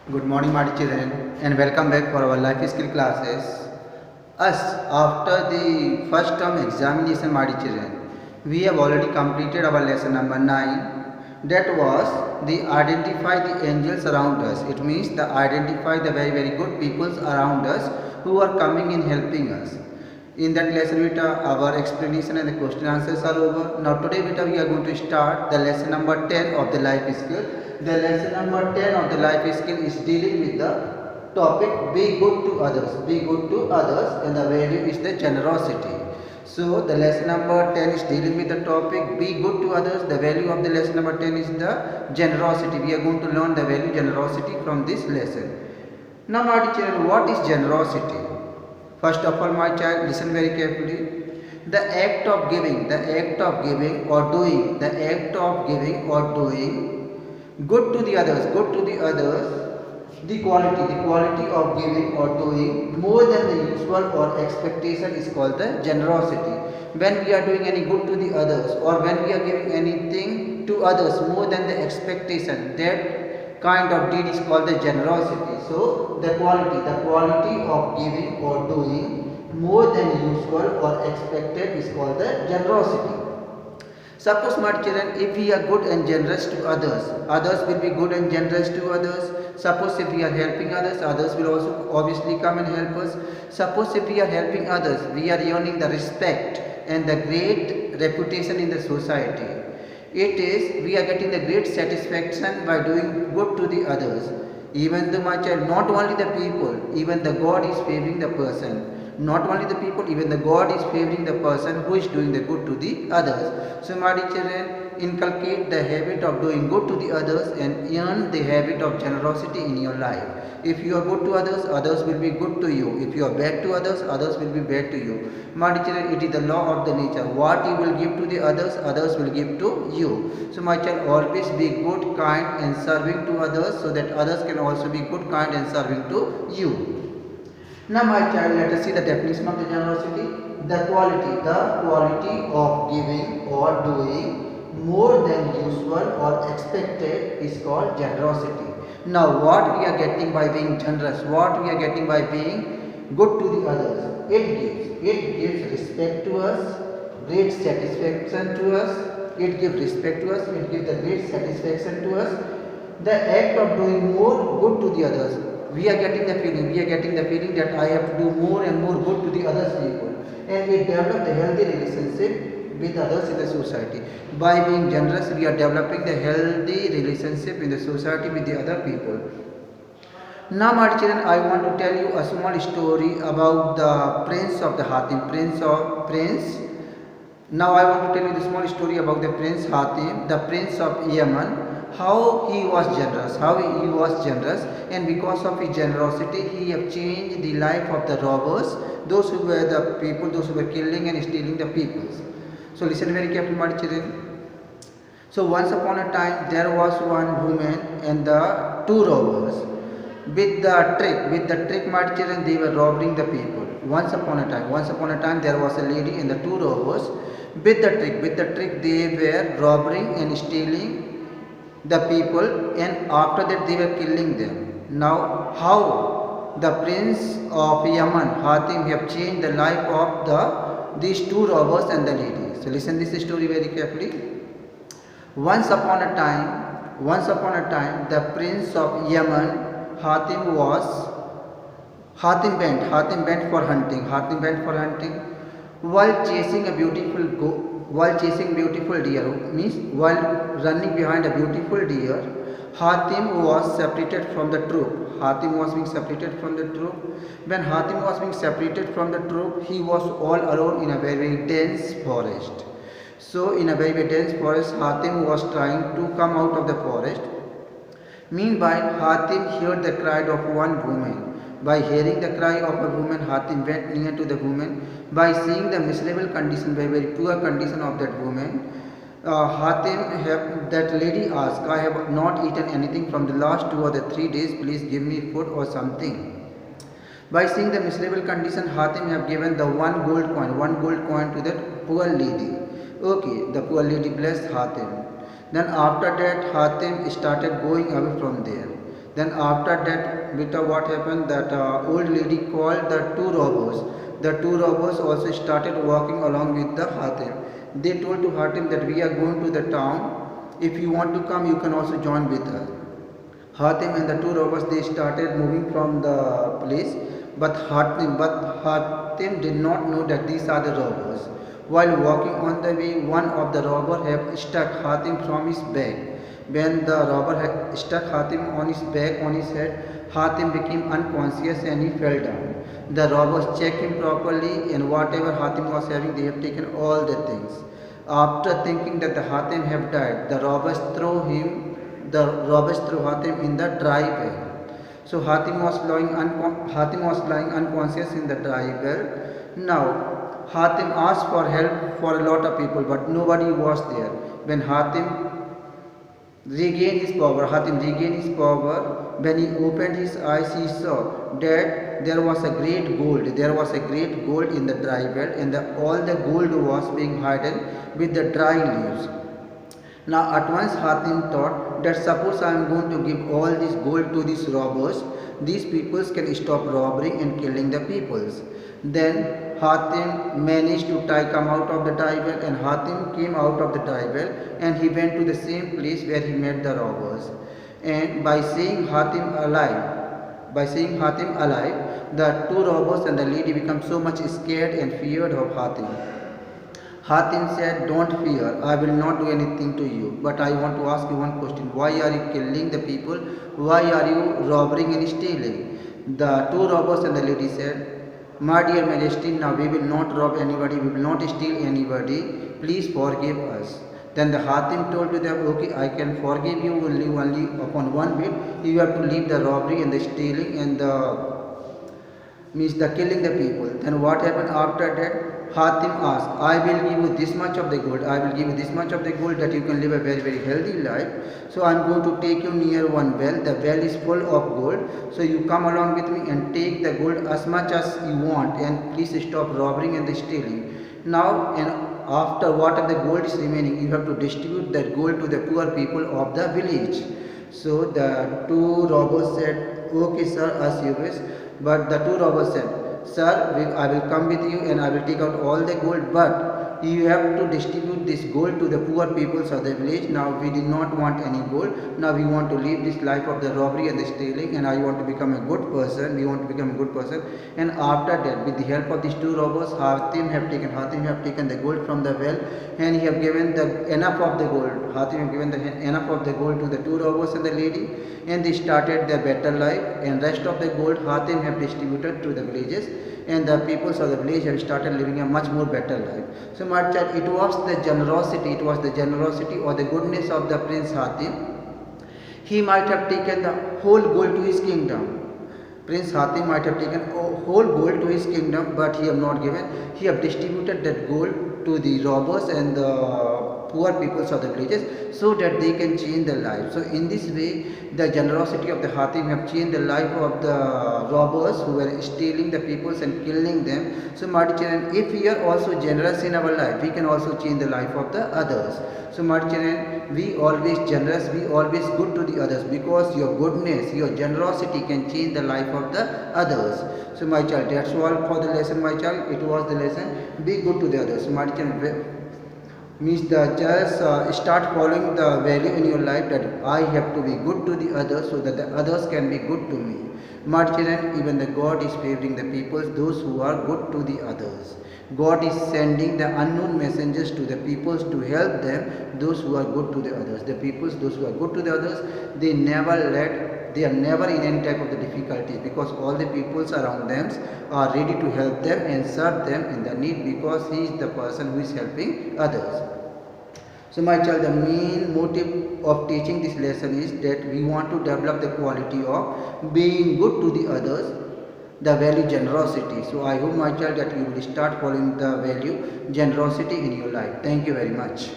Good morning, my children, and welcome back for our life skill classes. Us, after the first term examination, my children, we have already completed our lesson number 9. That was the identify the angels around us. It means the identify the very good peoples around us who are coming in helping us. In that lesson, beta, our explanation and the question answers are over. Now today, beta, we are going to start the lesson number 10 of the life skill. The lesson number 10 of the life skill is dealing with the topic be good to others. Be good to others, and the value is the generosity. So the lesson number 10 is dealing with the topic be good to others. The value of the lesson number 10 is the generosity. We are going to learn the value generosity from this lesson. Now, my children, what is generosity? First of all, my child, listen very carefully. The act of giving, the act of giving or doing, the act of giving or doing good to the others, the quality of giving or doing more than the usual or expectation is called the generosity. When we are doing any good to the others or when we are giving anything to others more than the expectation, that kind of deed is called the generosity. So the quality of giving or doing more than usual or expected is called the generosity. Suppose, my children, if we are good and generous to others, others will be good and generous to others. Suppose if we are helping others, others will also obviously come and help us. Suppose if we are helping others, we are earning the respect and the great reputation in the society. It is, we are getting the great satisfaction by doing good to the others. Even though, my child, not only the people, even the God is favoring the person. Not only the people, even the God is favoring the person who is doing the good to the others. So, my children, inculcate the habit of doing good to the others and earn the habit of generosity in your life. If you are good to others, others will be good to you. If you are bad to others, others will be bad to you. My children, it is the law of the nature. What you will give to the others, others will give to you. So, my child, always be good, kind and serving to others so that others can also be good, kind and serving to you. Now, my child, let us see the definition of the generosity. The quality of giving or doing more than usual or expected is called generosity. Now, what we are getting by being generous, what we are getting by being good to the others, it gives respect to us, great satisfaction to us, it gives respect to us, it gives the great satisfaction to us. The act of doing more good to the others, we are getting the feeling that I have to do more and more good to the other people, and it develops a healthy relationship with others in the society. By being generous, we are developing the healthy relationship in the society with the other people. Now, my children, I want to tell you a small story about the prince of the Hatim. Now, I want to tell you the small story about the Prince Hatim, the prince of Yemen. How he was generous, and because of his generosity, he have changed the life of the robbers, those who were the people, those who were killing and stealing the peoples. So, listen very carefully, my children. So, once upon a time, there was one woman and the two robbers. With the trick, my children, they were robbing the people. Once upon a time, there was a lady and the two robbers. With the trick, they were robbing and stealing the people, and after that they were killing them. Now, how the prince of Yemen, Hatim, have changed the life of these two robbers and the lady. So, listen this story very carefully. Once upon a time, the prince of Yemen, Hatim went for hunting. While chasing beautiful deer, means while running behind a beautiful deer, Hatim was separated from the troop. When Hatim was being separated from the troop, he was all alone in a very dense forest. So, in a very dense forest, Hatim was trying to come out of the forest. Meanwhile, Hatim heard the cry of one woman. By hearing the cry of a woman, Hatim went near to the woman. By seeing the miserable condition, very poor condition of that woman, that lady asked, I have not eaten anything from the last 2 or 3 days, please give me food or something. By seeing the miserable condition, Hatim have given the one gold coin to that poor lady. Okay, the poor lady blessed Hatim. Then after that, Hatim started going away from there. Then after that, beta, what happened, that old lady called the two robbers. The two robbers also started walking along with the Hatim. They told to Hatim that we are going to the town. If you want to come, you can also join with us. Hatim and the two robbers, they started moving from the place, but Hatim did not know that these are the robbers. While walking on the way, one of the robbers had struck Hatim from his back. When the robber had struck Hatim on his back, on his head, Hatim became unconscious and he fell down. The robbers checked him properly, and whatever Hatim was having, they have taken all the things. After thinking that the Hatim have died, the robbers threw Hatim in the dry well. So Hatim was lying unconscious in the dry well. Now Hatim asked for help for a lot of people, but nobody was there. When Hatim regained his power. When he opened his eyes, he saw that there was a great gold. There was a great gold in the dry well, and all the gold was being hidden with the dry leaves. Now at once Hatim thought that suppose I am going to give all this gold to these robbers, these peoples can stop robbing and killing the peoples. Then Hatim managed to come out of the dry well, and Hatim came out of the dry well, and he went to the same place where he met the robbers. And by seeing Hatim alive, the two robbers and the lady become so much scared and feared of Hatim. Hatim said, "Don't fear, I will not do anything to you. But I want to ask you one question. Why are you killing the people? Why are you robbing and stealing?" The two robbers and the lady said, "My dear Majesty, now we will not rob anybody, we will not steal anybody. Please forgive us." Then the Hatim told to them, "Okay, I can forgive you only upon one bit. You have to leave the robbery and the stealing and the killing the people." Then what happened after that? Hatim asked, "I will give you this much of the gold. I will give you this much of the gold that you can live a very, very healthy life. So I am going to take you near one well. The well is full of gold. So you come along with me and take the gold as much as you want, and please stop robbing and stealing. Now, and after whatever the gold is remaining, you have to distribute that gold to the poor people of the village." So the two robbers said, "Okay sir, as you wish." But the two robbers said, "Sir, I will come with you and I will take out all the gold, but you have to distribute this gold to the poor peoples of the village. Now we do not want any gold. Now we want to live this life of the robbery and the stealing, and I want to become a good person. We want to become a good person." And after that, with the help of these two robbers, Hatim have taken the gold from the well, and he have given enough of the gold. Hatim have given enough of the gold to the two robbers and the lady, and they started their better life. And rest of the gold Hatim have distributed to the villages, and the peoples of the village have started living a much more better life. So my child, it was the generosity or the goodness of the Prince Hatim. He might have taken the whole gold to his kingdom. Prince Hatim might have taken whole gold to his kingdom, but he have not given. He have distributed that gold to the robbers and the poor peoples of the villages, so that they can change their life. So in this way, the generosity of the Hatim have changed the life of the robbers who were stealing the peoples and killing them. So my children, if we are also generous in our life, we can also change the life of the others. So my children, we always generous, we always good to the others, because your goodness, your generosity can change the life of the others. So my child, that's all for the lesson, my child. It was the lesson, be good to the others. So my child, means just start following the value in your life that I have to be good to the others, so that the others can be good to me. My children, even the God is favoring the people, those who are good to the others. God is sending the unknown messengers to the peoples to help them, those who are good to the others. The peoples, those who are good to the others, they are never in any type of the difficulties, because all the peoples around them are ready to help them and serve them in the need, because he is the person who is helping others. So my child, the main motive of teaching this lesson is that we want to develop the quality of being good to the others, the value generosity. So I hope, my child, that you will start following the value generosity in your life. Thank you very much.